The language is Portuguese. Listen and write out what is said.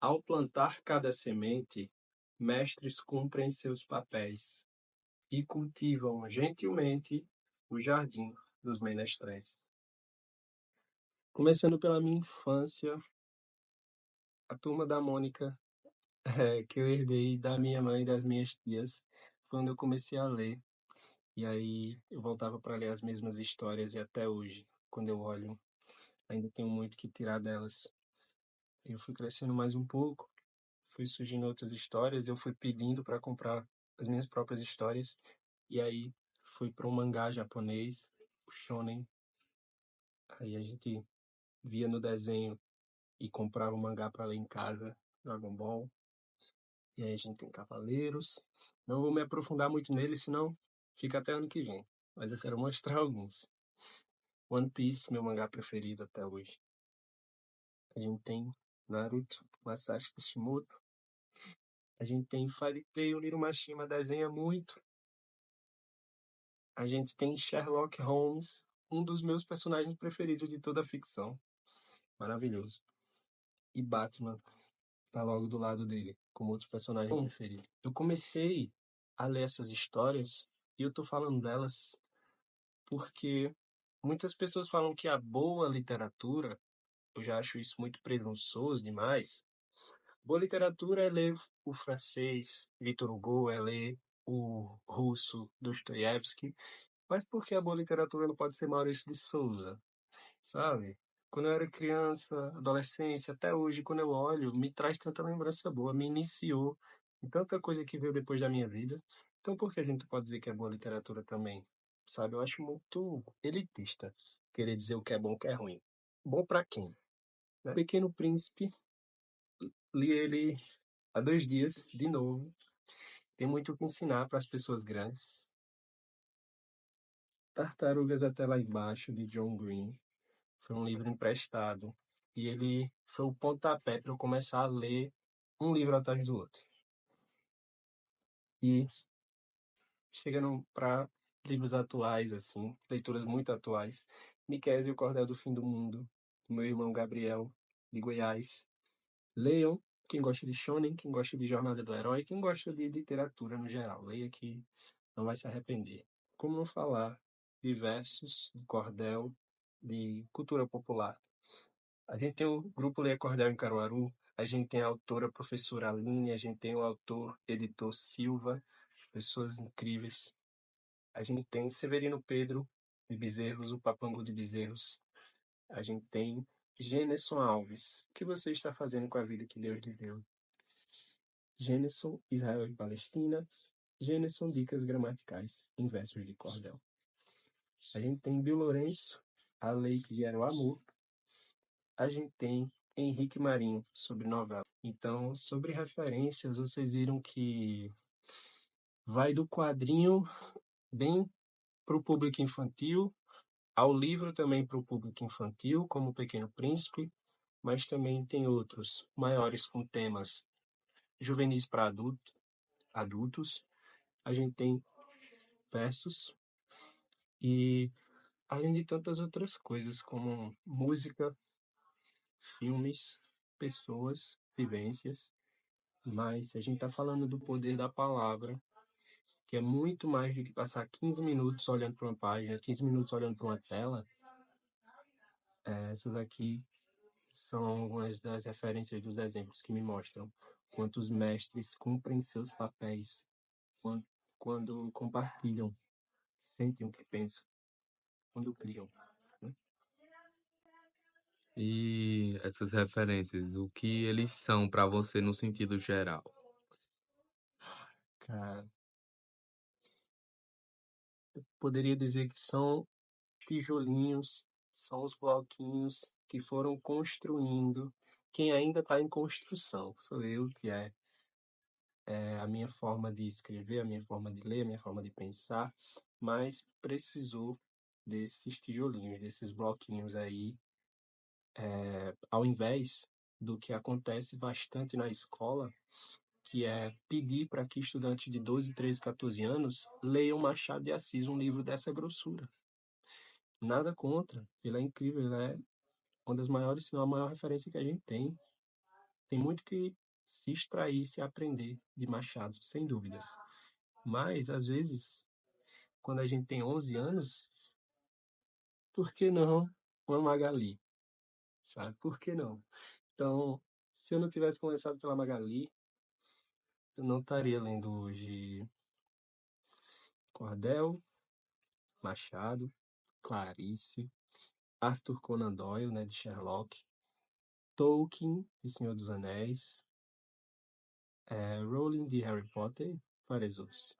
Ao plantar cada semente, mestres cumprem seus papéis e cultivam gentilmente o jardim dos menestréis. Começando pela minha infância, a Turma da Mônica, que eu herdei da minha mãe e das minhas tias, foi quando eu comecei a ler. E aí eu voltava para ler as mesmas histórias e até hoje, quando eu olho, ainda tenho muito que tirar delas. Eu fui crescendo mais um pouco, fui surgindo outras histórias, eu fui pedindo para comprar as minhas próprias histórias. E aí fui para um mangá japonês, o Shonen. Aí a gente via no desenho e comprava o mangá para ler em casa, Dragon Ball. E aí a gente tem Cavaleiros. Não vou me aprofundar muito nele, senão fica até ano que vem. Mas eu quero mostrar alguns. One Piece, meu mangá preferido até hoje. A gente tem Naruto, Masashi Kishimoto. A gente tem Fairy Tail, Little Mashima desenha muito. A gente tem Sherlock Holmes, um dos meus personagens preferidos de toda a ficção. Maravilhoso. E Batman tá logo do lado dele, como outro personagem preferido. Eu comecei a ler essas histórias e eu tô falando delas porque muitas pessoas falam que a boa literatura, eu já acho isso muito presunçoso demais. Boa literatura é ler o francês, Victor Hugo, é ler o russo, Dostoiévski, mas por que a boa literatura não pode ser Maurício de Souza, sabe? Quando eu era criança, adolescência, até hoje, quando eu olho, me traz tanta lembrança boa, me iniciou em tanta coisa que veio depois da minha vida. Então, por que a gente pode dizer que é boa literatura também? Sabe, eu acho muito elitista querer dizer o que é bom e o que é ruim. Bom pra quem? Né? Pequeno Príncipe, li ele há 2 dias, de novo. Tem muito o que ensinar para as pessoas grandes. Tartarugas até lá embaixo, de John Green. Foi um livro emprestado. E ele foi o pontapé para eu começar a ler um livro atrás do outro. E chegando para livros atuais, assim, leituras muito atuais. Miquésia e o Cordel do Fim do Mundo, do meu irmão Gabriel, de Goiás. Leiam, quem gosta de shonen, quem gosta de Jornada do Herói, quem gosta de literatura no geral. Leia que não vai se arrepender. Como não falar de versos, de cordel, de cultura popular? A gente tem o grupo Leia Cordel em Caruaru, a gente tem a autora professora Aline, a gente tem o autor editor Silva, pessoas incríveis. A gente tem Severino Pedro de Bezerros, o Papangu de Bezerros. A gente tem Gêneson Alves. O que você está fazendo com a vida que Deus lhe deu? Gêneson, Israel e Palestina. Gêneson, Dicas Gramaticais em Versos de Cordel. A gente tem Bill Lourenço, A Lei que Gera o Amor. A gente tem Henrique Marinho, sobre novela. Então, sobre referências, vocês viram que vai do quadrinho bem para o público infantil, ao livro também para o público infantil, como O Pequeno Príncipe, mas também tem outros maiores com temas juvenis para adultos. A gente tem versos e além de tantas outras coisas, como música, filmes, pessoas, vivências. Mas a gente está falando do poder da palavra, que é muito mais do que passar 15 minutos olhando para uma página, 15 minutos olhando para uma tela. Essas aqui são algumas das referências dos exemplos que me mostram quantos mestres cumprem seus papéis quando compartilham, sentem o que pensam, quando criam. Né? E essas referências, o que eles são para você no sentido geral? Cara, eu poderia dizer que são tijolinhos, são os bloquinhos que foram construindo. Quem ainda está em construção sou eu, que é a minha forma de escrever, a minha forma de ler, a minha forma de pensar, mas precisou desses tijolinhos, desses bloquinhos aí, ao invés do que acontece bastante na escola, que é pedir para que estudantes de 12, 13, 14 anos leiam Machado de Assis, um livro dessa grossura. Nada contra, ele é incrível, ele é uma das maiores, se não a maior referência que a gente tem. Tem muito que se extrair, se aprender de Machado, sem dúvidas. Mas, às vezes, quando a gente tem 11 anos, por que não uma Magali, sabe? Por que não? Então, se eu não tivesse começado pela Magali, eu não estaria lendo hoje Cordel, Machado, Clarice, Arthur Conan Doyle, né, de Sherlock, Tolkien, de Senhor dos Anéis, Rowling de Harry Potter, vários outros.